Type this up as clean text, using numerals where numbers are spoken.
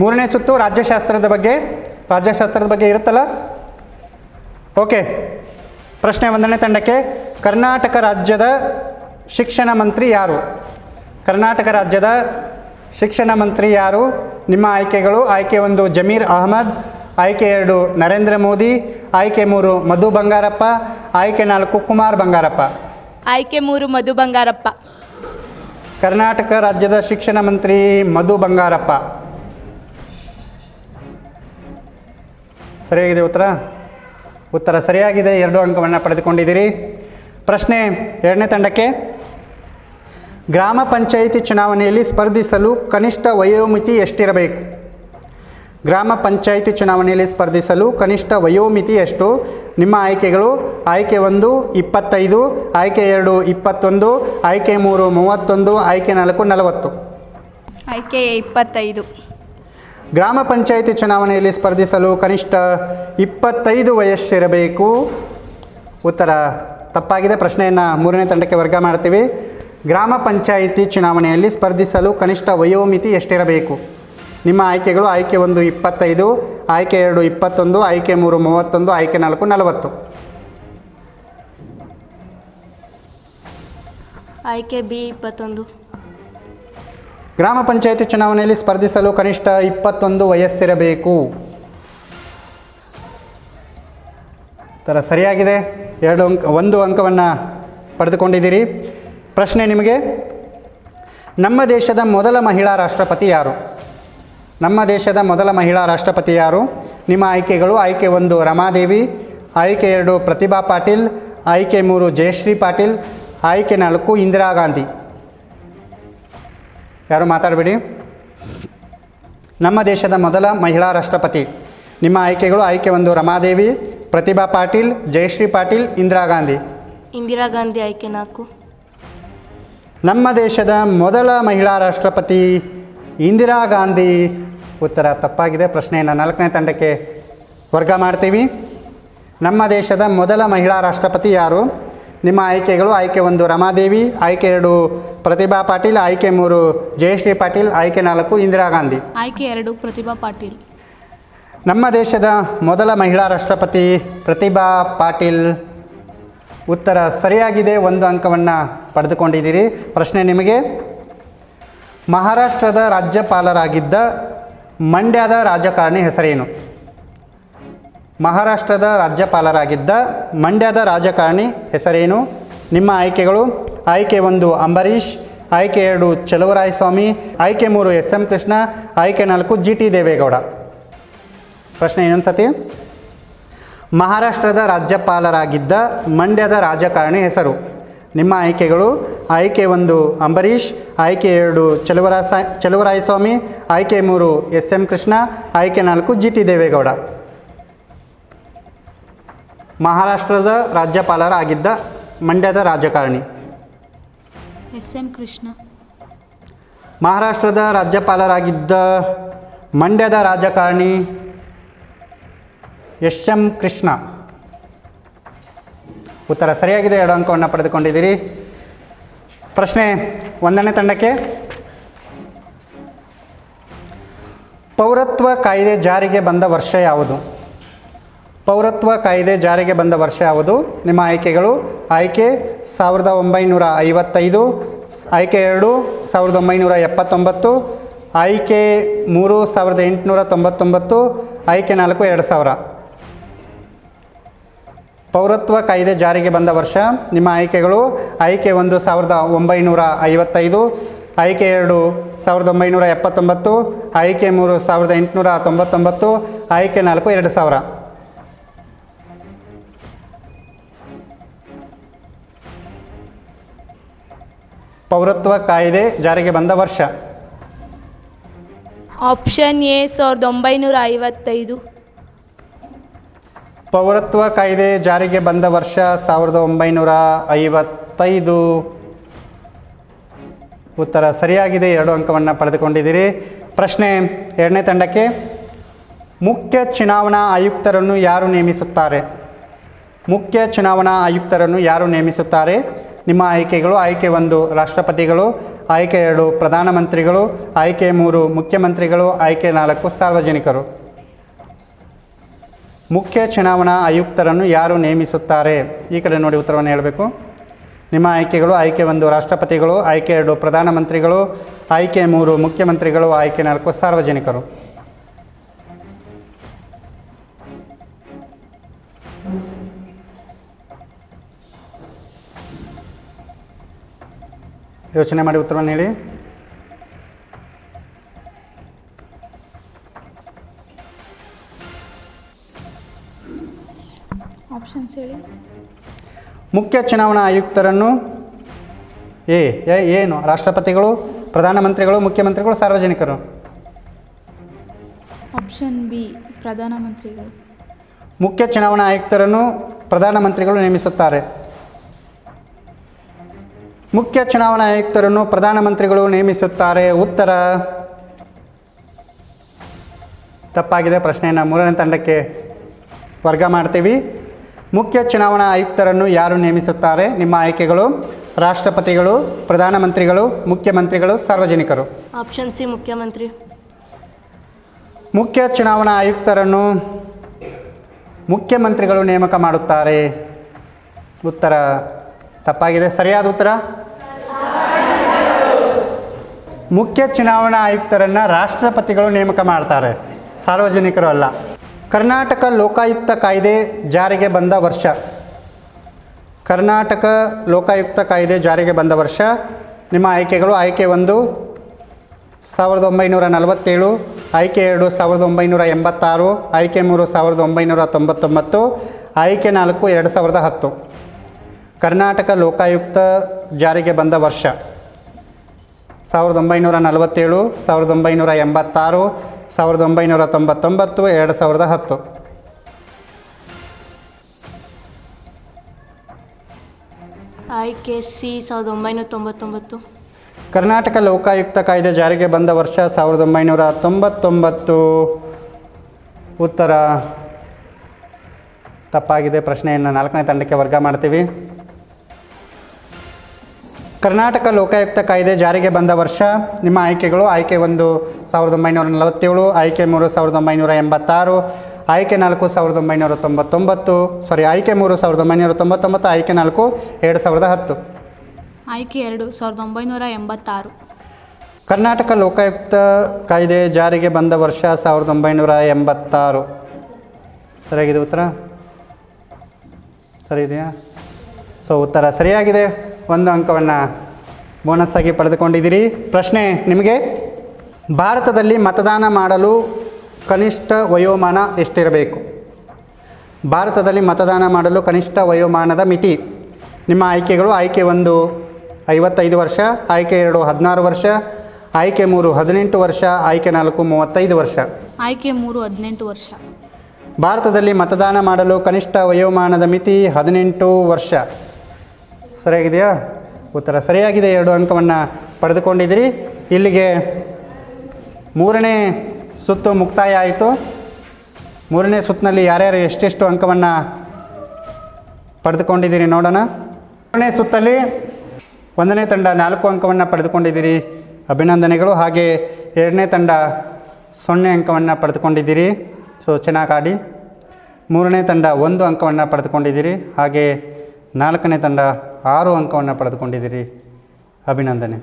ಮೂರನೇ ಸುತ್ತು ರಾಜ್ಯಶಾಸ್ತ್ರದ ಬಗ್ಗೆ ಇರುತ್ತಲ್ಲ. ಓಕೆ, ಪ್ರಶ್ನೆ 1ನೇ ತಂಡಕ್ಕೆ. ಕರ್ನಾಟಕ ರಾಜ್ಯದ ಶಿಕ್ಷಣ ಮಂತ್ರಿ ಯಾರು? ಕರ್ನಾಟಕ ರಾಜ್ಯದ ಶಿಕ್ಷಣ ಮಂತ್ರಿ ಯಾರು? ನಿಮ್ಮ ಆಯ್ಕೆಗಳು: ಆಯ್ಕೆ 1 ಜಮೀರ್ ಅಹಮದ್, ಆಯ್ಕೆ 2 ನರೇಂದ್ರ ಮೋದಿ, ಆಯ್ಕೆ 3 ಮಧು ಬಂಗಾರಪ್ಪ, ಆಯ್ಕೆ 4 ಕುಮಾರ್ ಬಂಗಾರಪ್ಪ. ಆಯ್ಕೆ 3 ಮಧು ಬಂಗಾರಪ್ಪ. ಕರ್ನಾಟಕ ರಾಜ್ಯದ ಶಿಕ್ಷಣ ಮಂತ್ರಿ ಮಧು ಬಂಗಾರಪ್ಪ. ಸರಿಯಾಗಿದೆ ಉತ್ತರ ಸರಿಯಾಗಿದೆ. 2 ಅಂಕವನ್ನು ಪಡೆದುಕೊಂಡಿದ್ದೀರಿ. ಪ್ರಶ್ನೆ 2ನೇ ತಂಡಕ್ಕೆ. ಗ್ರಾಮ ಪಂಚಾಯಿತಿ ಚುನಾವಣೆಯಲ್ಲಿ ಸ್ಪರ್ಧಿಸಲು ಕನಿಷ್ಠ ವಯೋಮಿತಿ ಎಷ್ಟಿರಬೇಕು? ಗ್ರಾಮ ಪಂಚಾಯಿತಿ ಚುನಾವಣೆಯಲ್ಲಿ ಸ್ಪರ್ಧಿಸಲು ಕನಿಷ್ಠ ವಯೋಮಿತಿ ಎಷ್ಟು? ನಿಮ್ಮ ಆಯ್ಕೆಗಳು: ಆಯ್ಕೆ 1 25, ಆಯ್ಕೆ 2 21, ಆಯ್ಕೆ 3 31, ಆಯ್ಕೆ 4 40. ಆಯ್ಕೆ 25. ಗ್ರಾಮ ಪಂಚಾಯಿತಿ ಚುನಾವಣೆಯಲ್ಲಿ ಸ್ಪರ್ಧಿಸಲು ಕನಿಷ್ಠ 25 ವಯಸ್ಸಿರಬೇಕು. ಉತ್ತರ ತಪ್ಪಾಗಿದೆ. ಪ್ರಶ್ನೆಯನ್ನು 3ನೇ ತಂಡಕ್ಕೆ ವರ್ಗ ಮಾಡ್ತೀವಿ. ಗ್ರಾಮ ಪಂಚಾಯಿತಿ ಚುನಾವಣೆಯಲ್ಲಿ ಸ್ಪರ್ಧಿಸಲು ಕನಿಷ್ಠ ವಯೋಮಿತಿ ಎಷ್ಟಿರಬೇಕು? ನಿಮ್ಮ ಆಯ್ಕೆಗಳು: ಆಯ್ಕೆ 1 25, ಆಯ್ಕೆ 2 21, ಆಯ್ಕೆ 3 31, ಆಯ್ಕೆ 4 40. ಆಯ್ಕೆ ಬಿ 21. ಗ್ರಾಮ ಪಂಚಾಯಿತಿ ಚುನಾವಣೆಯಲ್ಲಿ ಸ್ಪರ್ಧಿಸಲು ಕನಿಷ್ಠ 21 ವಯಸ್ಸಿರಬೇಕು. ಉತ್ತರ ಸರಿಯಾಗಿದೆ. 1 ಅಂಕವನ್ನು ಪಡೆದುಕೊಂಡಿದ್ದೀರಿ. ಪ್ರಶ್ನೆ ನಿಮಗೆ: ನಮ್ಮ ದೇಶದ ಮೊದಲ ಮಹಿಳಾ ರಾಷ್ಟ್ರಪತಿ ಯಾರು? ನಮ್ಮ ದೇಶದ ಮೊದಲ ಮಹಿಳಾ ರಾಷ್ಟ್ರಪತಿ ಯಾರು? ನಿಮ್ಮ ಆಯ್ಕೆಗಳು: ಆಯ್ಕೆ 1 ರಮಾದೇವಿ, ಆಯ್ಕೆ 2 ಪ್ರತಿಭಾ ಪಾಟೀಲ್, ಆಯ್ಕೆ 3 ಜಯಶ್ರೀ ಪಾಟೀಲ್, ಆಯ್ಕೆ 4 ಇಂದಿರಾ ಗಾಂಧಿ. ಯಾರು ಮಾತಾಡಬೇಡಿ. ನಮ್ಮ ದೇಶದ ಮೊದಲ ಮಹಿಳಾ ರಾಷ್ಟ್ರಪತಿ. ನಿಮ್ಮ ಆಯ್ಕೆಗಳು: ಆಯ್ಕೆ 1 ರಮಾದೇವಿ, ಪ್ರತಿಭಾ ಪಾಟೀಲ್, ಜಯಶ್ರೀ ಪಾಟೀಲ್, ಇಂದಿರಾ ಗಾಂಧಿ. ಇಂದಿರಾ ಗಾಂಧಿ. ಆಯ್ಕೆ 4. ನಮ್ಮ ದೇಶದ ಮೊದಲ ಮಹಿಳಾ ರಾಷ್ಟ್ರಪತಿ ಇಂದಿರಾ ಗಾಂಧಿ. ಉತ್ತರ ತಪ್ಪಾಗಿದೆ. ಪ್ರಶ್ನೆಯನ್ನು 4ನೇ ತಂಡಕ್ಕೆ ವರ್ಗ ಮಾಡ್ತೀವಿ. ನಮ್ಮ ದೇಶದ ಮೊದಲ ಮಹಿಳಾ ರಾಷ್ಟ್ರಪತಿ ಯಾರು? ನಿಮ್ಮ ಆಯ್ಕೆಗಳು: ಆಯ್ಕೆ 1 ರಮಾದೇವಿ, ಆಯ್ಕೆ 2 ಪ್ರತಿಭಾ ಪಾಟೀಲ್, ಆಯ್ಕೆ 3 ಜಯಶ್ರೀ ಪಾಟೀಲ್, ಆಯ್ಕೆ 4 ಇಂದಿರಾ ಗಾಂಧಿ. ಆಯ್ಕೆ 2 ಪ್ರತಿಭಾ ಪಾಟೀಲ್. ನಮ್ಮ ದೇಶದ ಮೊದಲ ಮಹಿಳಾ ರಾಷ್ಟ್ರಪತಿ ಪ್ರತಿಭಾ ಪಾಟೀಲ್. ಉತ್ತರ ಸರಿಯಾಗಿದೆ. 1 ಅಂಕವನ್ನು ಪಡೆದುಕೊಂಡಿದ್ದೀರಿ. ಪ್ರಶ್ನೆ ನಿಮಗೆ: ಮಹಾರಾಷ್ಟ್ರದ ರಾಜ್ಯಪಾಲರಾಗಿದ್ದ ಮಂಡ್ಯದ ರಾಜಕಾರಣಿ ಹೆಸರೇನು? ಮಹಾರಾಷ್ಟ್ರದ ರಾಜ್ಯಪಾಲರಾಗಿದ್ದ ಮಂಡ್ಯದ ರಾಜಕಾರಣಿ ಹೆಸರೇನು? ನಿಮ್ಮ ಆಯ್ಕೆಗಳು: ಆಯ್ಕೆ 1 ಅಂಬರೀಷ್, ಆಯ್ಕೆ 2 ಚಲುವರಾಯಸ್ವಾಮಿ, ಆಯ್ಕೆ 3 ಎಸ್.ಎಂ. ಕೃಷ್ಣ, ಆಯ್ಕೆ 4 ಜಿ.ಟಿ. ದೇವೇಗೌಡ. ಪ್ರಶ್ನೆ ಇನ್ನೊಂದು ಸತಿ: ಮಹಾರಾಷ್ಟ್ರದ ರಾಜ್ಯಪಾಲರಾಗಿದ್ದ ಮಂಡ್ಯದ ರಾಜಕಾರಣಿ ಹೆಸರು? ನಿಮ್ಮ ಆಯ್ಕೆಗಳು: ಆಯ್ಕೆ 1 ಅಂಬರೀಷ್, ಆಯ್ಕೆ 2 ಚಲುವರಾಯಸ್ವಾಮಿ, ಆಯ್ಕೆ 3 ಎಸ್.ಎಂ. ಕೃಷ್ಣ, ಆಯ್ಕೆ 4 ಜಿ.ಟಿ. ದೇವೇಗೌಡ. ಮಹಾರಾಷ್ಟ್ರದ ರಾಜ್ಯಪಾಲರಾಗಿದ್ದ ಮಂಡ್ಯದ ರಾಜಕಾರಣಿ ಎಸ್.ಎಂ. ಕೃಷ್ಣ. ಮಹಾರಾಷ್ಟ್ರದ ರಾಜ್ಯಪಾಲರಾಗಿದ್ದ ಮಂಡ್ಯದ ರಾಜಕಾರಣಿ ಎಸ್.ಎಂ. ಕೃಷ್ಣ. ಉತ್ತರ ಸರಿಯಾಗಿದೆ. 2 ಅಂಕವನ್ನು ಪಡೆದುಕೊಂಡಿದ್ದೀರಿ. ಪ್ರಶ್ನೆ 1ನೇ ತಂಡಕ್ಕೆ. ಪೌರತ್ವ ಕಾಯ್ದೆ ಜಾರಿಗೆ ಬಂದ ವರ್ಷ ಯಾವುದು? ಪೌರತ್ವ ಕಾಯ್ದೆ ಜಾರಿಗೆ ಬಂದ ವರ್ಷ ಯಾವುದು? ನಿಮ್ಮ ಆಯ್ಕೆಗಳು: ಆಯ್ಕೆ 1955, ಆಯ್ಕೆ 2 1979, ಆಯ್ಕೆ 3 1899, ಆಯ್ಕೆ 4 2000. ಪೌರತ್ವ ಕಾಯ್ದೆ ಜಾರಿಗೆ ಬಂದ ವರ್ಷ. ನಿಮ್ಮ ಆಯ್ಕೆಗಳು: ಆಯ್ಕೆ 1 1955, ಆಯ್ಕೆ 2 1979, ಆಯ್ಕೆ 3 1899, ಆಯ್ಕೆ 4 2000. ಪೌರತ್ವ ಕಾಯ್ದೆ ಜಾರಿಗೆ ಬಂದ ವರ್ಷ. Option A 1955. ಪೌರತ್ವ ಕಾಯ್ದೆ ಜಾರಿಗೆ ಬಂದ ವರ್ಷ 1955. ಉತ್ತರ ಸರಿಯಾಗಿದೆ. 2 ಅಂಕವನ್ನು ಪಡೆದುಕೊಂಡಿದ್ದೀರಿ. ಪ್ರಶ್ನೆ 2ನೇ ತಂಡಕ್ಕೆ. ಮುಖ್ಯ ಚುನಾವಣಾ ಆಯುಕ್ತರನ್ನು ಯಾರು ನೇಮಿಸುತ್ತಾರೆ? ಮುಖ್ಯ ಚುನಾವಣಾ ಆಯುಕ್ತರನ್ನು ಯಾರು ನೇಮಿಸುತ್ತಾರೆ? ನಿಮ್ಮ ಆಯ್ಕೆಗಳು: ಆಯ್ಕೆ 1 ರಾಷ್ಟ್ರಪತಿಗಳು, ಆಯ್ಕೆ 2 ಪ್ರಧಾನಮಂತ್ರಿಗಳು, ಆಯ್ಕೆ 3 ಮುಖ್ಯಮಂತ್ರಿಗಳು, ಆಯ್ಕೆ 4 ಸಾರ್ವಜನಿಕರು. ಮುಖ್ಯ ಚುನಾವಣಾ ಆಯುಕ್ತರನ್ನು ಯಾರು ನೇಮಿಸುತ್ತಾರೆ? ಈ ಕಡೆ ನೋಡಿ ಉತ್ತರವನ್ನು ಹೇಳಬೇಕು. ನಿಮ್ಮ ಆಯ್ಕೆಗಳು: ಆಯ್ಕೆ 1 ರಾಷ್ಟ್ರಪತಿಗಳು, ಆಯ್ಕೆ 2 ಪ್ರಧಾನಮಂತ್ರಿಗಳು, ಆಯ್ಕೆ 3 ಮುಖ್ಯಮಂತ್ರಿಗಳು, ಆಯ್ಕೆ 4 ಸಾರ್ವಜನಿಕರು. ಯೋಚನೆ ಮಾಡಿ ಉತ್ತರವನ್ನು ಹೇಳಿ. ಆಪ್ಷನ್ಸ್ ಹೇಳಿ. ಮುಖ್ಯ ಚುನಾವಣಾ ಆಯುಕ್ತರನ್ನು ಏನು? ರಾಷ್ಟ್ರಪತಿಗಳು, ಪ್ರಧಾನಮಂತ್ರಿಗಳು, ಮುಖ್ಯಮಂತ್ರಿಗಳು, ಸಾರ್ವಜನಿಕರು. ಆಪ್ಷನ್ ಬಿ ಪ್ರಧಾನಮಂತ್ರಿಗಳು. ಮುಖ್ಯ ಚುನಾವಣಾ ಆಯುಕ್ತರನ್ನು ಪ್ರಧಾನಮಂತ್ರಿಗಳು ನೇಮಿಸುತ್ತಾರೆ. ಮುಖ್ಯ ಚುನಾವಣಾ ಆಯುಕ್ತರನ್ನು ಪ್ರಧಾನಮಂತ್ರಿಗಳು ನೇಮಿಸುತ್ತಾರೆ. ಉತ್ತರ ತಪ್ಪಾಗಿದೆ. ಪ್ರಶ್ನೆಯನ್ನು 3ನೇ ತಂಡಕ್ಕೆ ವರ್ಗ ಮಾಡ್ತೀವಿ. ಮುಖ್ಯ ಚುನಾವಣಾ ಆಯುಕ್ತರನ್ನು ಯಾರು ನೇಮಿಸುತ್ತಾರೆ? ನಿಮ್ಮ ಆಯ್ಕೆಗಳು: ರಾಷ್ಟ್ರಪತಿಗಳು, ಪ್ರಧಾನಮಂತ್ರಿಗಳು, ಮುಖ್ಯಮಂತ್ರಿಗಳು, ಸಾರ್ವಜನಿಕರು. ಆಪ್ಷನ್ ಸಿ ಮುಖ್ಯಮಂತ್ರಿ. ಮುಖ್ಯ ಚುನಾವಣಾ ಆಯುಕ್ತರನ್ನು ಮುಖ್ಯಮಂತ್ರಿಗಳು ನೇಮಕ ಮಾಡುತ್ತಾರೆ. ಉತ್ತರ ತಪ್ಪಾಗಿದೆ. ಸರಿಯಾದ ಉತ್ತರ: ಮುಖ್ಯ ಚುನಾವಣಾ ಆಯುಕ್ತರನ್ನು ರಾಷ್ಟ್ರಪತಿಗಳು ನೇಮಕ ಮಾಡ್ತಾರೆ, ಸಾರ್ವಜನಿಕರು ಅಲ್ಲ. ಕರ್ನಾಟಕ ಲೋಕಾಯುಕ್ತ ಕಾಯ್ದೆ ಜಾರಿಗೆ ಬಂದ ವರ್ಷ. ಕರ್ನಾಟಕ ಲೋಕಾಯುಕ್ತ ಕಾಯ್ದೆ ಜಾರಿಗೆ ಬಂದ ವರ್ಷ. ನಿಮ್ಮ ಆಯ್ಕೆಗಳು: ಆಯ್ಕೆ 1 1947, ಆಯ್ಕೆ 2 1986, ಆಯ್ಕೆ 3 1999, ಆಯ್ಕೆ 4 2010. ಕರ್ನಾಟಕ ಲೋಕಾಯುಕ್ತ ಜಾರಿಗೆ ಬಂದ ವರ್ಷ: 1947, 1986, 1999, 2010. ಆಯ್ಕೆ ಸಿ 1999. ಕರ್ನಾಟಕ ಲೋಕಾಯುಕ್ತ ಕಾಯ್ದೆ ಜಾರಿಗೆ ಬಂದ ವರ್ಷ 1999. ಉತ್ತರ ತಪ್ಪಾಗಿದೆ. ಪ್ರಶ್ನೆಯನ್ನು 4ನೇ ತಂಡಕ್ಕೆ ವರ್ಗ ಮಾಡ್ತೀವಿ. ಕರ್ನಾಟಕ ಲೋಕಾಯುಕ್ತ ಕಾಯ್ದೆ ಜಾರಿಗೆ ಬಂದ ವರ್ಷ. ನಿಮ್ಮ ಆಯ್ಕೆಗಳು: ಆಯ್ಕೆ 1 1947, ಆಯ್ಕೆ 3 1986, ಆಯ್ಕೆ 4 1999, ಆಯ್ಕೆ 3 1999, ಆಯ್ಕೆ 4 2010. ಆಯ್ಕೆ 2 1986. ಕರ್ನಾಟಕ ಲೋಕಾಯುಕ್ತ ಕಾಯ್ದೆ ಜಾರಿಗೆ ಬಂದ ವರ್ಷ 1986. ಸರಿಯಾಗಿದೆ ಉತ್ತರ? ಸರಿ ಇದೆಯಾ? ಉತ್ತರ ಸರಿಯಾಗಿದೆ. 1 ಅಂಕವನ್ನು ಬೋನಸ್ ಆಗಿ ಪಡೆದುಕೊಂಡಿದ್ದೀರಿ. ಪ್ರಶ್ನೆ ನಿಮಗೆ: ಭಾರತದಲ್ಲಿ ಮತದಾನ ಮಾಡಲು ಕನಿಷ್ಠ ವಯೋಮಾನ ಎಷ್ಟಿರಬೇಕು? ಭಾರತದಲ್ಲಿ ಮತದಾನ ಮಾಡಲು ಕನಿಷ್ಠ ವಯೋಮಾನದ ಮಿತಿ. ನಿಮ್ಮ ಆಯ್ಕೆಗಳು: ಆಯ್ಕೆ 1 55 ವರ್ಷ, ಆಯ್ಕೆ 2 16 ವರ್ಷ, ಆಯ್ಕೆ 3 18 ವರ್ಷ, ಆಯ್ಕೆ 4 35 ವರ್ಷ. ಆಯ್ಕೆ 3 18 ವರ್ಷ. ಭಾರತದಲ್ಲಿ ಮತದಾನ ಮಾಡಲು ಕನಿಷ್ಠ ವಯೋಮಾನದ ಮಿತಿ 18 ವರ್ಷ. ಸರಿಯಾಗಿದೆಯಾ? ಉತ್ತರ ಸರಿಯಾಗಿದೆ. 2 ಅಂಕವನ್ನು ಪಡೆದುಕೊಂಡಿದ್ದೀರಿ. ಇಲ್ಲಿಗೆ 3ನೇ ಸುತ್ತು ಮುಕ್ತಾಯ ಆಯಿತು. 3ನೇ ಸುತ್ತಿನಲ್ಲಿ ಯಾರ್ಯಾರು ಎಷ್ಟೆಷ್ಟು ಅಂಕವನ್ನು ಪಡೆದುಕೊಂಡಿದ್ದೀರಿ ನೋಡೋಣ. 3ನೇ ಸುತ್ತಲ್ಲಿ 1ನೇ ತಂಡ 4 ಅಂಕವನ್ನು ಪಡೆದುಕೊಂಡಿದ್ದೀರಿ, ಅಭಿನಂದನೆಗಳು. ಹಾಗೆ 2ನೇ ತಂಡ 0 ಅಂಕವನ್ನು ಪಡೆದುಕೊಂಡಿದ್ದೀರಿ, ಚೆನ್ನಾಗಿ ಆಡಿ. 3ನೇ ತಂಡ 1 ಅಂಕವನ್ನು ಪಡೆದುಕೊಂಡಿದ್ದೀರಿ, ಹಾಗೆ 4ನೇ ತಂಡ 6 ಅಂಕವನ್ನು ಪಡೆದುಕೊಂಡಿದ್ದೀರಿ, ಅಭಿನಂದನೆ.